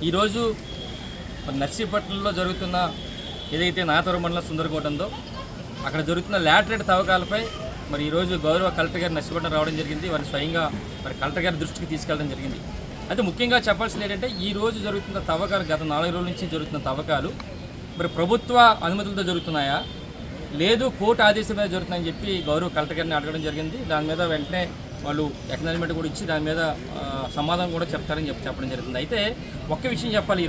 ఈరోజు నర్సీపట్నంలో జరుగుతున్న ఏదైతే నాతవరం మండలం సుందరకోట ఉందో అక్కడ జరుగుతున్న లాటరైట్ తవ్వకాలపై మరి ఈరోజు గౌరవ కలెక్టర్ గారు నర్సీపట్నం రావడం జరిగింది. వారిని స్వయంగా మరి కలెక్టర్ గారి దృష్టికి తీసుకెళ్ళడం జరిగింది. అయితే ముఖ్యంగా చెప్పాల్సింది ఏంటంటే ఈరోజు జరుగుతున్న తవ్వకాలు గత 4 రోజుల నుంచి జరుగుతున్న తవ్వకాలు మరి ప్రభుత్వ అనుమతులతో జరుగుతున్నాయా లేదు కోర్టు ఆదేశం మీద జరుగుతున్నాయని చెప్పి గౌరవ కలెక్టర్ గారిని అడగడం జరిగింది. దాని మీద వెంటనే వాళ్ళు ఎక్నాలజ్మెంట్ కూడా ఇచ్చి దాని మీద సమాధానం కూడా చెప్తారని చెప్పడం జరుగుతుంది. అయితే ఒక్క విషయం చెప్పాలి,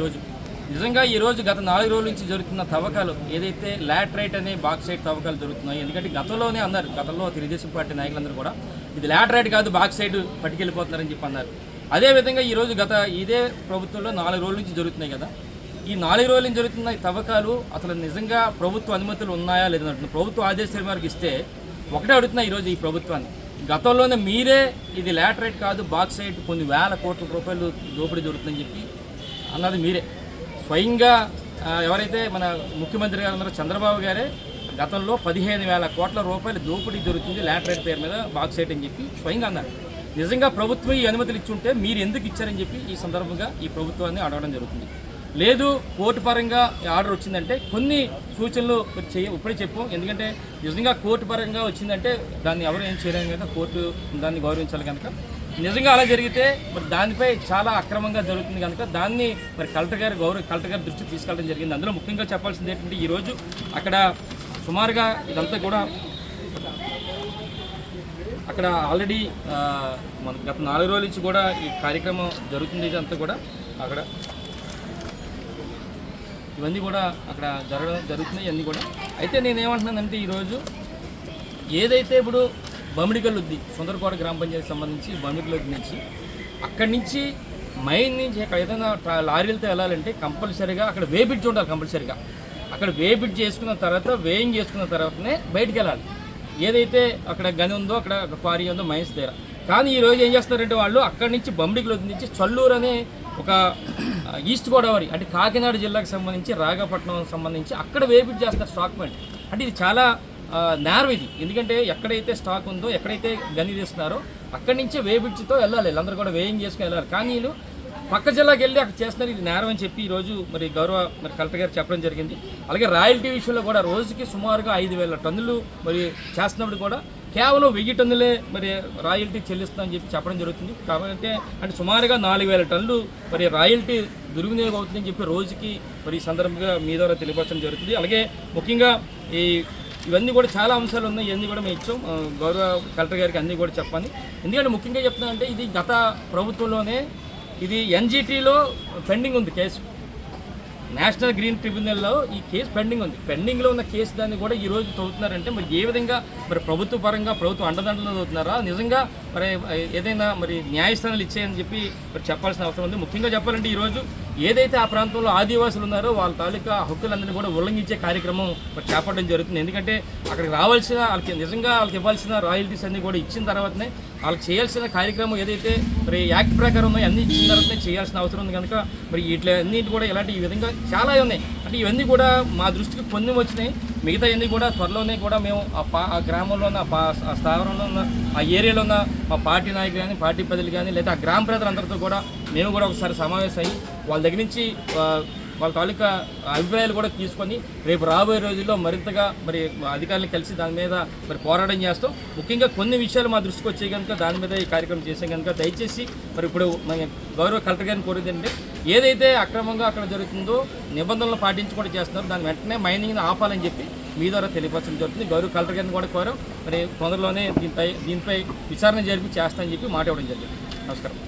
నిజంగా ఈరోజు గత 4 రోజుల నుంచి జరుగుతున్న తవ్వకాలు ఏదైతే లాటరైట్ అనే బాక్సైట్ తవ్వకాలు జరుగుతున్నాయి. ఎందుకంటే గతంలోనే అన్నారు, గతంలో తెలుగుదేశం పార్టీ నాయకులందరూ కూడా ఇది లాటరైట్ కాదు బాక్సైట్ పట్టుకెళ్ళిపోతున్నారని చెప్పి అన్నారు. అదేవిధంగా ఈరోజు ఇదే ప్రభుత్వంలో 4 రోజుల నుంచి జరుగుతున్నాయి కదా. ఈ 4 రోజుల నుంచి జరుగుతున్న ఈ తవ్వకాలు అసలు నిజంగా ప్రభుత్వ అనుమతులు ఉన్నాయా లేదంటున్నారు. ప్రభుత్వ ఆదేశాల మేరకు ఇస్తే ఒకటే అడుగుతున్నా ఈరోజు ఈ ప్రభుత్వాన్ని, గతంలోనే మీరే ఇది లాటరైట్ కాదు బాక్సైట్ కొన్ని వేల కోట్ల రూపాయలు దోపిడీ జరుగుతుందని చెప్పి అన్నది మీరే. స్వయంగా ఎవరైతే మన ముఖ్యమంత్రి గారు ఉన్నారో చంద్రబాబు గారే గతంలో 15,000 కోట్ల రూపాయలు దోపిడీ జరుగుతుంది లాటరైట్ పేరు మీద బాక్సైట్ అని చెప్పి స్వయంగా అన్నారు. నిజంగా ప్రభుత్వం ఈ అనుమతులు ఇచ్చుంటే మీరు ఎందుకు ఇచ్చారని చెప్పి ఈ సందర్భంగా ఈ ప్రభుత్వాన్ని అడగడం జరుగుతుంది. లేదు కోర్టు పరంగా ఆర్డర్ వచ్చిందంటే కొన్ని సూచనలు ఇప్పుడే చెప్పాం. ఎందుకంటే నిజంగా కోర్టు పరంగా వచ్చిందంటే దాన్ని ఎవరు ఏం చేయలేము కనుక కోర్టు దాన్ని గౌరవించాలి కనుక నిజంగా అలా జరిగితే మరి దానిపై చాలా అక్రమంగా జరుగుతుంది కనుక దాన్ని మరి కలెక్టర్ గారి దృష్టికి తీసుకెళ్ళడం జరిగింది. అందులో ముఖ్యంగా చెప్పాల్సింది ఏంటంటే ఈరోజు అక్కడ సుమారుగా ఇదంతా కూడా అక్కడ ఆల్రెడీ మన గత 4 రోజుల నుంచి కూడా ఈ కార్యక్రమం జరుగుతుంది. ఇదంతా కూడా అక్కడ ఇవన్నీ కూడా అక్కడ జరుగుతున్నాయి ఇవన్నీ కూడా. అయితే నేనేమంటున్నానంటే ఈరోజు ఏదైతే ఇప్పుడు బమిడిగల్లుద్ది సుందరకోట గ్రామ పంచాయతీ సంబంధించి బమిడిగల్లుద్ది నుంచి అక్కడి నుంచి మైన్ నుంచి ఏదైనా లారీలతో వెళ్ళాలంటే కంపల్సరీగా అక్కడ వే బ్రిడ్జ్ ఉండాలి. కంపల్సరీగా అక్కడ వే బ్రిడ్జ్ చేసుకున్న తర్వాత వేయింగ్ చేసుకున్న తర్వాతనే బయటికి వెళ్ళాలి. ఏదైతే అక్కడ గని ఉందో అక్కడ క్వారీ ఉందో మైన్స్ దగ్గర. కానీ ఈరోజు ఏం చేస్తారంటే వాళ్ళు అక్కడి నుంచి బమిడిగల్లుద్ది నుంచి చల్లూరు అనే ఒక ఈస్ట్ గోదావరి అంటే కాకినాడ జిల్లాకు సంబంధించి రాఘపట్నం సంబంధించి అక్కడ వే బ్రిడ్జ్ చేస్తారు స్టాక్ పాయింట్. అంటే ఇది చాలా నేరం ఇది. ఎందుకంటే ఎక్కడైతే స్టాక్ ఉందో ఎక్కడైతే గని తీస్తున్నారో అక్కడి నుంచే వే బ్రిడ్జ్తో వెళ్ళాలి, వీళ్ళందరూ కూడా వేయింగ్ చేసుకుని వెళ్ళాలి. కానీ వీళ్ళు పక్క జిల్లాకి వెళ్ళి అక్కడ చేస్తున్నారు, ఇది నేరం అని చెప్పి ఈరోజు మరి కలెక్టర్ గారు చెప్పడం జరిగింది. అలాగే రాయల్టీ విషయంలో కూడా రోజుకి సుమారుగా 5,000 టన్నులు మరి చేస్తున్నప్పుడు కూడా కేవలం 1000 టన్నులే మరి రాయల్టీ చెల్లిస్తుందని చెప్పి చెప్పడం జరుగుతుంది. కాబట్టి అంటే సుమారుగా 4,000 టన్నులు మరి రాయల్టీ దుర్వినియోగం అవుతుందని చెప్పి రోజుకి మరి ఈ సందర్భంగా మీ ద్వారా తెలియపరచడం జరుగుతుంది. అలాగే ముఖ్యంగా ఇవన్నీ కూడా చాలా అంశాలు ఉన్నాయి, ఇవన్నీ కూడా మేము ఇచ్చాం గౌరవ కలెక్టర్ గారికి అన్నీ కూడా చెప్పాలి. ఎందుకంటే ముఖ్యంగా చెప్తున్నానంటే ఇది గత ప్రభుత్వంలోనే ఇది ఎన్జిటీలో పెండింగ్ ఉంది కేసు, నేషనల్ గ్రీన్ ట్రిబ్యునల్లో ఈ కేసు పెండింగ్ ఉంది. పెండింగ్లో ఉన్న కేసు దాన్ని కూడా ఈరోజు తవ్వుతున్నారంటే మరి ఏ విధంగా మరి ప్రభుత్వ పరంగా ప్రభుత్వ అండదండలు తవ్వుతున్నారా నిజంగా మరి ఏదైనా మరి న్యాయస్థానాలు ఇచ్చాయని చెప్పి మరి చెప్పాల్సిన అవసరం ఉంది. ముఖ్యంగా చెప్పాలంటే ఈరోజు ఏదైతే ఆ ప్రాంతంలో ఆదివాసులు ఉన్నారో వాళ్ళ తాలూకా హక్కులందరినీ కూడా ఉల్లంఘించే కార్యక్రమం మరి చేపట్టడం జరుగుతుంది. ఎందుకంటే అక్కడికి రావాల్సిన వాళ్ళకి ఇవ్వాల్సిన రాయల్టీస్ అన్నీ కూడా ఇచ్చిన తర్వాతనే వాళ్ళకి చేయాల్సిన కార్యక్రమం ఏదైతే మరి యాక్ట్ ప్రకారం ఉన్నాయో అన్నీ ఇచ్చిన తర్వాతనే చేయాల్సిన అవసరం ఉంది. కనుక మరి అన్నింటి కూడా ఇలాంటి ఈ విధంగా చాలా ఉన్నాయి. అంటే ఇవన్నీ కూడా మా దృష్టికి కొన్ని వచ్చినాయి, మిగతా అన్నీ కూడా త్వరలోనే కూడా మేము ఆ గ్రామంలో ఉన్న ఆ స్థావరంలో ఉన్న ఆ ఏరియాలో ఉన్న మా పార్టీ నాయకులు కానీ పార్టీ ప్రజలు కానీ లేదా ఆ గ్రామ ప్రజలందరితో కూడా మేము కూడా ఒకసారి సమావేశం అయ్యి వాళ్ళ దగ్గర నుంచి వాళ్ళ తాలూకా అభిప్రాయాలు కూడా తీసుకొని రేపు రాబోయే రోజుల్లో మరింతగా మరి అధికారులను కలిసి దాని మీద మరి పోరాటం చేస్తాం. ముఖ్యంగా కొన్ని విషయాలు మా దృష్టికి వచ్చాయి కనుక దాని మీద ఈ కార్యక్రమం చేసాం కనుక దయచేసి మరి ఇప్పుడు మన గౌరవ కలెక్టర్ గారిని కోరేది అంటే ఏదైతే అక్రమంగా అక్కడ జరుగుతుందో నిబంధనలు పాటించుకుంటూ చేస్తున్నారో దాన్ని వెంటనే మైనింగ్ని ఆపాలని చెప్పి మీ ద్వారా తెలియపరచడం జరుగుతుంది. గౌరవ కలెక్టర్ గారిని కూడా కోరాం, మరి తొందరలోనే దీనిపై విచారణ జరిపి చేస్తానని చెప్పి మాట ఇవ్వడం జరిగింది. నమస్కారం.